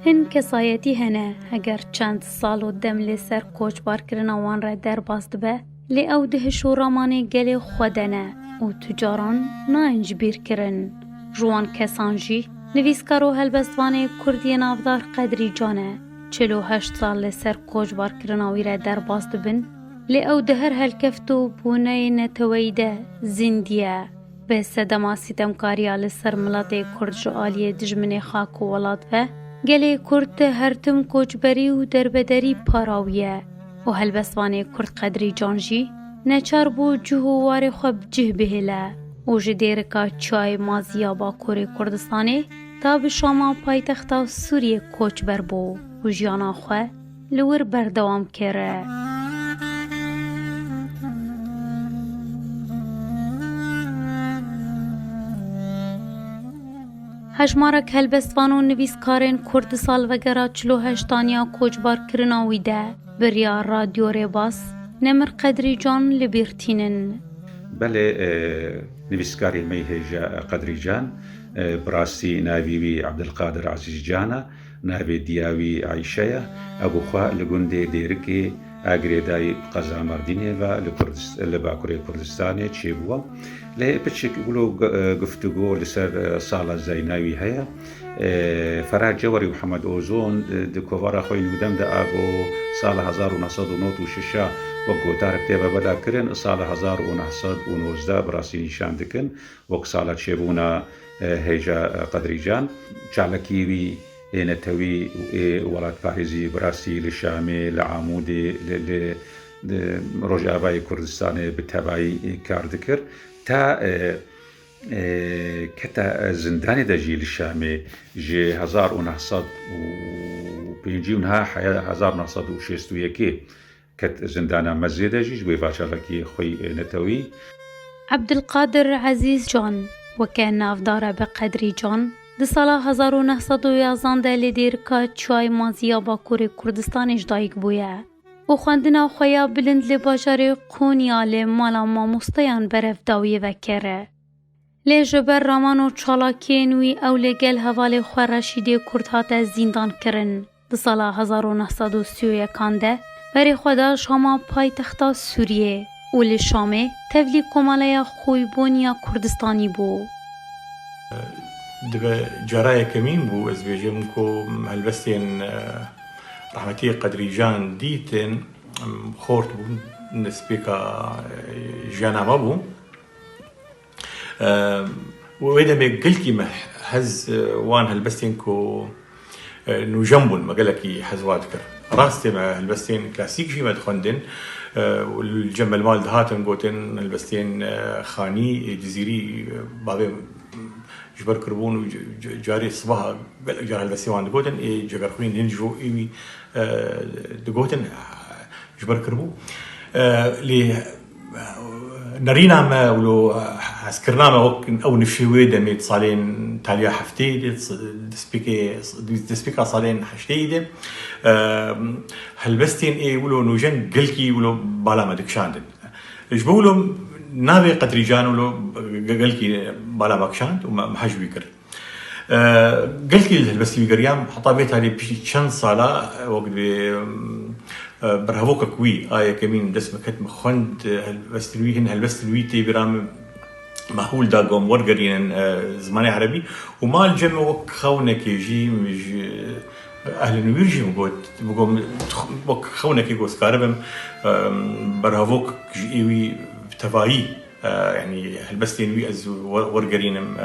هن کسایتی هنه اگر چند سال و دم لی سر کوچبار کرن وان را در باست به لی او ده شورامانه گلی خودنه و تجاران ناینج بیر کرن. جوان کسانجی نویسکارو هلبستوانه کردی نافدار قدری جانه 48 سال لی سر کوچبار کرن وی را در باست بن لی او ده هر هلکفتو بونه نتویده زندیه به سدما ستمکاریا لی سر ملت کرد جو آلیه دجمن خاک و ولاد و گلی کرد هر تم کوچبری و دربدری پاراویه و هلبستوانه کرد قدری جانجی نچار بو جهوار خوب جه بهله و جدیر که چای مازیا با کوری کردستانه تا به شما پایتخت سوریه کوچبر بو و جانا خواه لور بردوام کره. هجمارک هلبستوان و نویسکارین کرد سال وگرا 48 کوچبار کرناوی ده بریا رادیو ریباس نمر قدری جان لبیرتینن. بله نویسکاری میهجا قدری جان براستی ناویوی عبدالقادر عزیز جانا ناوی دیاوی عیشه ابو خواه لگنده دیرکی اگریدای قضا مردینه و لباکوری کردستانه چه بوام لی بچک بلو گفتگو لسر سال زیناوی هیا فراد جوری محمد اوزون دکوارا خوی نودم دا آگو سال 1996 وقو تارک تیبا بدا کرن سال 1919 براسی نشان دکن وق سال چیبونا هیجا قدری جان چالکیوی نتوی ولاد پاریزی براسی لشامی لعامودی رجابای کردستان بتبعی کار دکر تا کتا زندانی دا جیل شامی جی 1951 کت زندانا مزیده جی جوی باشالکی خوی نتوی عبدالقادر عزیز جان وکه نافدار بقدری جان ده سال 1911 دلی دیر که چای مازیا با کوری کردستانش دایک بویه و خواندنا خویا بلند لی باجار قونیا لی مالا ماموستیان برف داوی وکره. لی جبر رامان و چالاکین وی او لی گل حوالی خواه رشیدی کردهات زیندان کرن. ده سال 1931 ده بری خدا شما پای تختا سوریه و لی شامه تولی کمالی خوی بونیا کردستانی بو. دقا جرايا كمين بو از بيجم كو هلبستين رحمتي قدري جان ديتن خورت بو نسبيكا جانا ما بو وإذا ما قلتي ما هز وان هلبستين كو نو جنبون ما قالكي هزوات كر راستي مع هلبستين كلاسيك جي ما دخندن والجمل مال دهاتن قوتن هلبستين خاني جزيري بابي جبر كربون وجاري الصباح جار هالبسيوان دقوتن جبر خوين ينجو إيوي دقوتن جبر كربو لي نرينا ما ولو عسكرنا ما أو نفشوي دميت صالين تاليا حفتي دسبيكا صالين حشتي هالبستين إيه ولو نوجن قلكي ولو بالا ما دكشاندن جبولو نابي قدري جان ولو قلكي بالا باكشاند وما حجبي كر قلكي البستي قريام حطا بيتها لي بشن صالة وقت برهوك كوي آية كمين دسمة كتم خند البستنوي هن البستنوي تي برام مهول داقوم ورقرين زماني عربي وما الجمع وك خونك يجي مج أهل نويرجي بقوم وك خونك يقوس كاربم برهوك جيوي تفاهي يعني هلبستنوي از ورقرين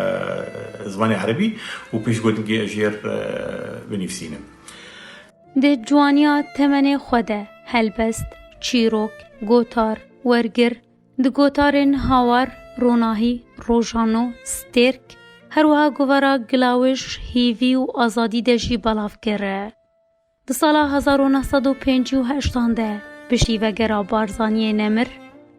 زماني عربي وبيش قد أجير بنفسينا ده جوانیا تمنه خوده هلبست، چیروک، گوتار، ورگر، ده گوتارن هاور، روناهی، روژانو، سترک، هر وها گوارا گلاوش، هیوی و آزادی دجی بلاف گره. ده سال 1958 ده بشی وگرا بارزانی نمر،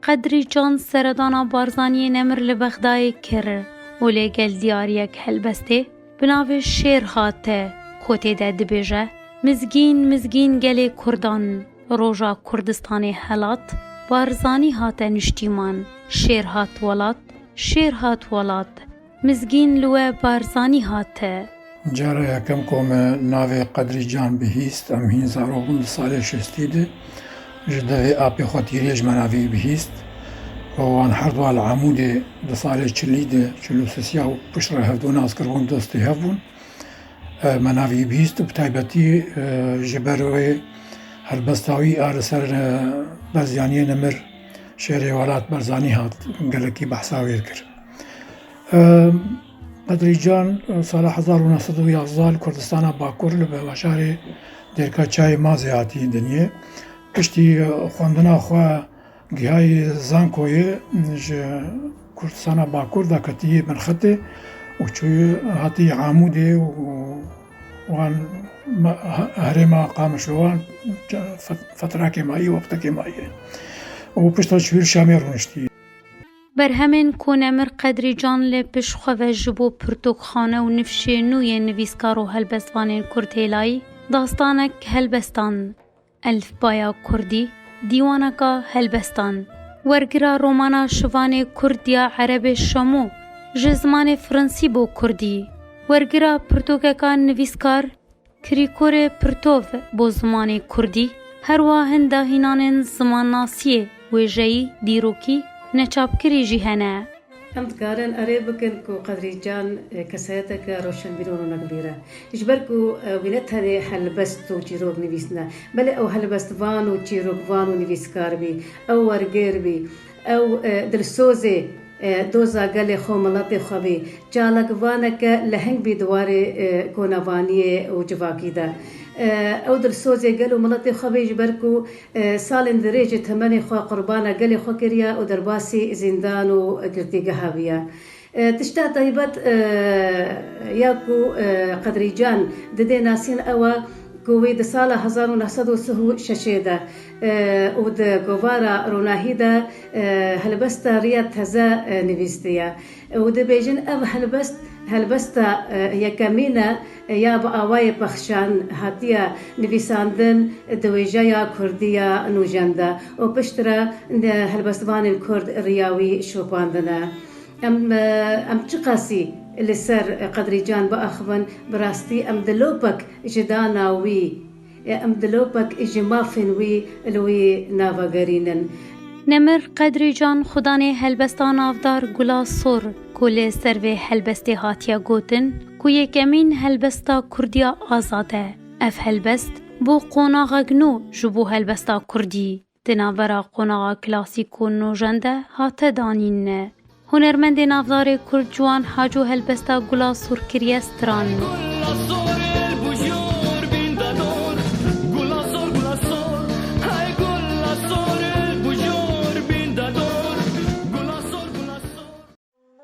قدری جان سردانا بارزانی نمر لبغدای کره و لگل دیاریک هلبسته بناو شیر هاته کوته ده دبیجه مزگین گلی کردان روژا کردستان حالات بارزانی هات نشتیمان شیر هات ولات مزگین لوه بارزانی هات جارە یەکەم کۆمە ناوێ قەدری جان بهیست ئەم هین زارۆبوون لە ساڵێ شێستیدە ji devê apê xwetîriyê ji me navê bihîst wan herdwa li Amûdê di salê çilî de çil û sisiya û piştre hevdû nazkirbûn dostê hev bûn me navê bihîst û bi taybetî ji ber wê helbesta wî a li ser Berziyaniyê Nemir şêrê Welat Barzanî hat gelekî behsa wê kir. قەدری جان ساڵا 1911 li Kurdistana Bakur li beşarê Dêrkaçayê Mazê hatiye dinyê piştî xwendina xwe gihayê Zankoyê ji Kurdistana Bakur da ketiye Binxetê û çûye hatiye Amûdê û wan herêma Qamişlowan fetrekê mayî wextekê mayî û pişta çivîr Şamê rûniştiye. Berhemên ku Nemir Qedrî Can lê pişxwe ji bo pirtûkxane û nifşê nû yên nivîskar û helbestvanên Kurd hêlayî dastanek helbestan, elfbaya Kurdî, dîwaneka helbestan, wergira romana şivanê Kurd ya Erebê Şamû ji zimanê Fransî bo Kurdî, wergira pirtûkeka nivîskar Kirîkorê Pirtov bo zimanê Kurdî, herwa hin dahînanên zimannasiyê wêjeyî dîrokî neçapkirî jî hene. Em dikarin erê bikin ku Qedrî Can kesayeteke roşenbîr û rûnekbîr e. Ji ber ku wî ne tenê helbest û çîrok nivîsine, belê ew helbestvan û çîrokvan û nivîskar bî, ew wergêr bî, ew dilsozê doza gelê xwe miletê xwe bî, çalakvaneke leheng bî diwarê konavaniyê û civakî de. Ew dilsozê gel û miletê xwe bê ji ber ku salên dirêjê temenê xwe qurbana gelê xwe kiriye û derbasî zîndan û girtîgeha bûye. Tişta taybet ya ku Qedrî Can didê nasîn ew e ku wê di sala 1936 de û di govara ronahî de helbesta riya teze nivîstiye û dibêjin ev helbesta yekemîn e ya bi awayê pexşan hatiye nivîsandin di wêjeya Kurdî ya nûjen de û piştre helbestvanên Kurd riya wî şopandine. Em çi qasî li ser Qedrî Can biaxivin bi rastî em dilopek ji dana wî em dilopek ji mafên wî li wî navegerînin. Nemir Qedrî Can xudanê helbesta navdar Gula Sor ku lê ser vê helbestê hatiye gotin ku yekemîn helbesta Kurdiya azad e. Ev helbest bû qonaqek nû ji bo helbesta Kurdî di navbera qonaxa klasîk û nûjen de hate danîne. Hunermendê navdarê Kurd ciwan haco helbesta Gula Sor kiriye stran.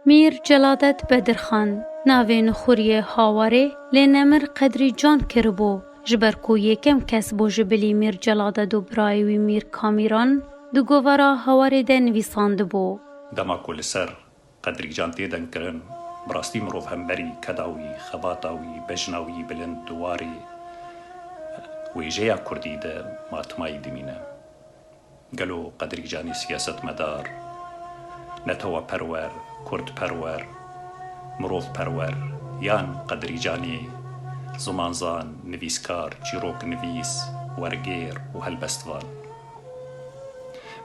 Mîr Celadet Bedirxan navê nixuriyê Hawarê lê Nemir Qedrî Can kiribû ji ber ku yêkem kes bû ji bilî Mîr Celadet û birayê wî Mîr Kamîran di govara Hawarê de nivîsandibû. Dema ku li ser Qedrî Can têden kirin, bi rastî mirov hemberî keda wî, xebata wî, bejna wî bilind duwarê wêjeya Kurdî de matmayî dimîne. Gelo Qedrî Canî siyasetmedar, netewa perwer, Kurd perwer, mirov perwer, yan Qedrî Canî zimanzan, nivîskar, çîrok nivîs, wergêr û helbestvan.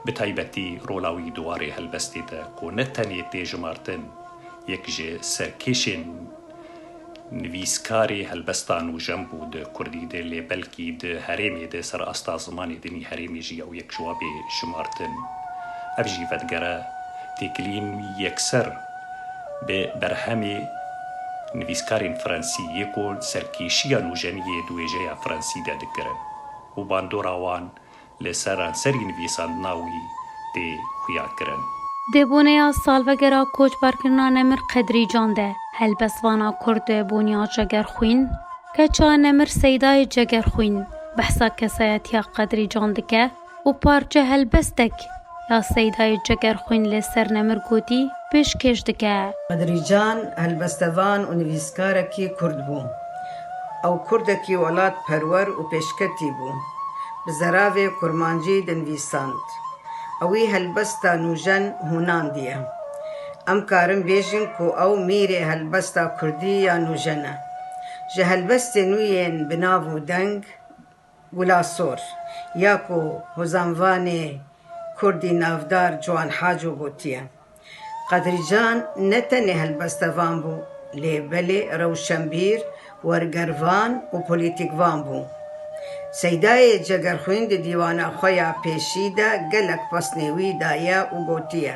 Bi taybetî rola wî duwarê helbestê de ku ne tenê tê jimartin yek ji serkêşên nivîskarê helbesta nûjen bû di Kurdî de lê belkî di herêmê de ser asta zimanê dinî herêmê jî ew yek ji wa bê jimartin. Ev jî vedgere têkiliyên wî yekser bi berhemê nivîskarên Fransî yê ku serkêşiya nûjeniyê di wêjeya Fransî de dikirin û bandora wan li seranserî nivîsandina wî tê xuya kirin. Dêbûneya salvegera koçberkirina Nemir Qedrî Can de helbestvana Kurd de bûniya Cegerxwîn, keça Nemir Seydayê Cegerxwîn behsa kesayetiya Qedrî Can dike û parçe helbestek ya Seydayê Cegerxwîn lê ser Nemir gotî pêşkêş dike. Qedrî Can helbestevan û nivîskarekî Kurd bû. Ew Kurdekî welat perwer û pêşketî bû. Bi zeravê kurmancî dinivîsand. Ew ê helbesta nûjen hûnandiye. Em karin bêjin ku ew mîrê helbesta Kurdî ya nûjen e. ji helbestên wî yên bi nav û deng Gulasor ya ku hozanvanê Kurdî navdar Ciwan Haco gotiye. Qedrîcan ne tenê helbestevan bû, lê belê rewşenbîr, wergervan û polîtîkvan bû. Seydayê Cegerxwîn di dîwana xwe ya pêşî de gelek pesnê wî daye û gotiye: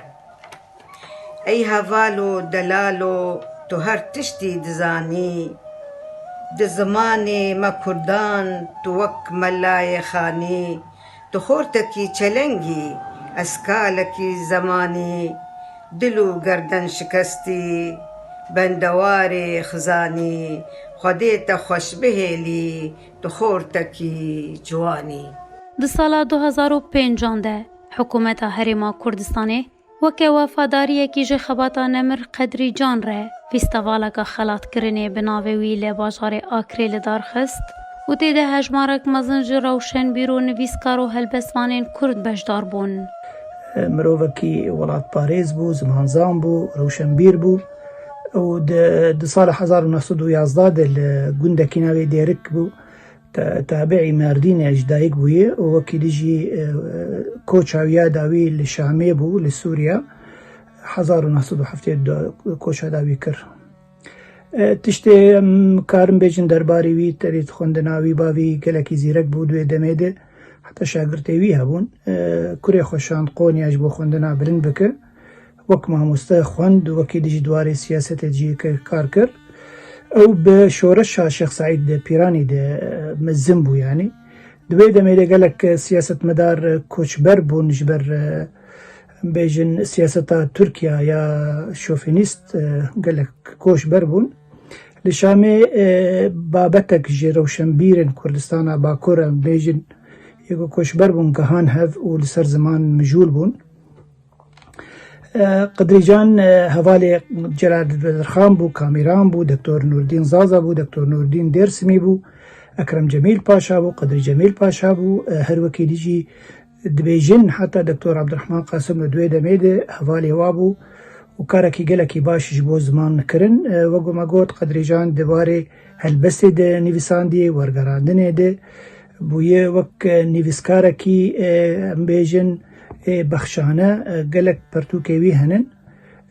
Ey heval û delal û tu her tiştî dizanî, di zimanê me Kurdan tu wek melayê xanî, tu xortekî çelengî, ez kalekî zemanî, dil û gerden şikestî, bendewarê xizanî, Xwedê te xweş bihêlî, tu xortekî ciwanî. Di sala 2005 de Hikûmeta Herêma Kurdistanê weke wefadariyekî ji xebata Nemir Qedrîcan re fîstevaleka xelatkirinê bi navê wî lê bajarê Akrê li dar xist û tê de hejmarek mezin ji rewşenbîr û nivîskar û helbestvanên Kurd beşdar bûn. Mirovekî welatparêz bû, zimanzan bû, rewşenbîr bû û di sala 1911 de li gundekî navê Dêrik bû tabiî Mêrdînê ji dayîk bûye û wekî dijî koça wî da wî li Şamê bû li Sûriya 1970 koça da wî kir. Tiştê em karin bêjin derbarê wî terê xwendina wî bavî gelekî zîrek bû duê demê de heta şagirtê wî hebûn kurê xweşand qoniya ji bo xwendina bilind bike wek mamoste xwend û wekî dijî dwarê siyasetê jî kar kir. Ew bi şoreşa Şex Saîd Pîranî de mezin bû yanî. Di wê demê de gelek siyasetmedar koçber bûn ji ber bêjin siyaseta Tirkiye ya şofînîst gelek koçber bûn. Li Şamê babetek ji rewşenbîrên Kurdistana Bakur em bêjin yekî koçber bûn gihan hev û li ser ziman mijûl bûn. Qedrîcan hevalê Celalxan bû, Kamîran bû, Doktor Nurdîn Zaza bû, Doktor Nurdîn Dêrsimî bû, Ekrem Cemîl Paşa bû, Qedrî Cemîl Paşa bû, her wekî dijî dibêjin heta Doktor Abdurrahman Qasim li duê demê de hevalê wa bû û karekî gelekî baş ji bo ziman kirin. Wek me got Qedrîcan di barê helbestê de nivîsandiye, wergerandinê de bûye wek nivîskarekî em bêjin bexşane gelek pertûkê wî henin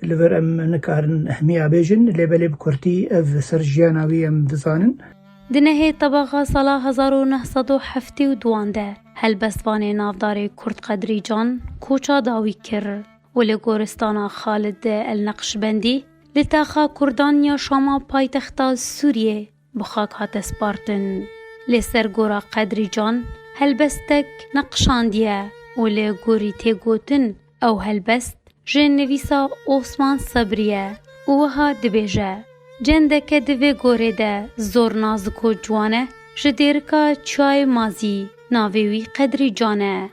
li vir em nikarin ehmiya bêjin lêbelê bi Kurtî ev ser jiyana wî em dizanin. Di nehê tebaxa sala 1972 de helbestvanê navdarê Kurd Qedrîcan koça dawî kir û li goristana Xalid el-Neqşbendî li taxa Kurdan ya Şama paytexta Sûriyê bi xak hate spartin. Lê ser gora Qedrîcan helbestek neqşandiye û lê gorî tê gotin ew helbest ji nivîsa Osman Sebriye û wiha dibêje cendeke di vê gorê de zor nazik û ciwan e ji dêrika Çiyayê Mazî navê wî Qedrîcan e.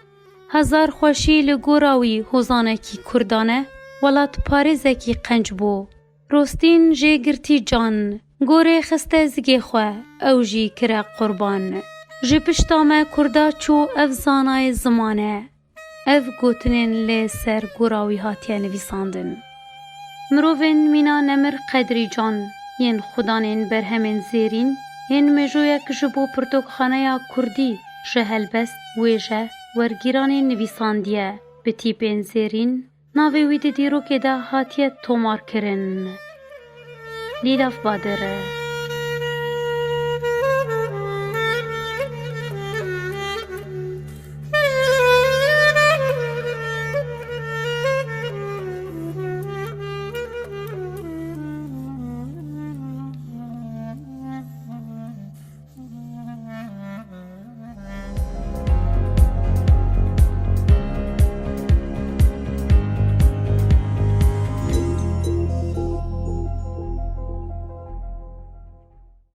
Hezar xweşî li gora wî hozanekî Kurdan e welatparêzekî qenc bû. Rostîn jêgirtî can gorê xiste zigê xwe ew jî kire qurban. Ji pişta me Kurda çû ev zanayê ziman e. Ev gotinên lê ser gora wî hatiye nivîsandin. Mirovên mîna Nemir Qedrîcan yên xudanên berhemên zêrîn yên mejoyek ji bo pirtûkxaneya Kurdî ji helbest wêje wergîranên nivîsandiye bi tîpên zêrîn navê wî di dîrokê de hatiye tomar kirin. Lîlaf Badir.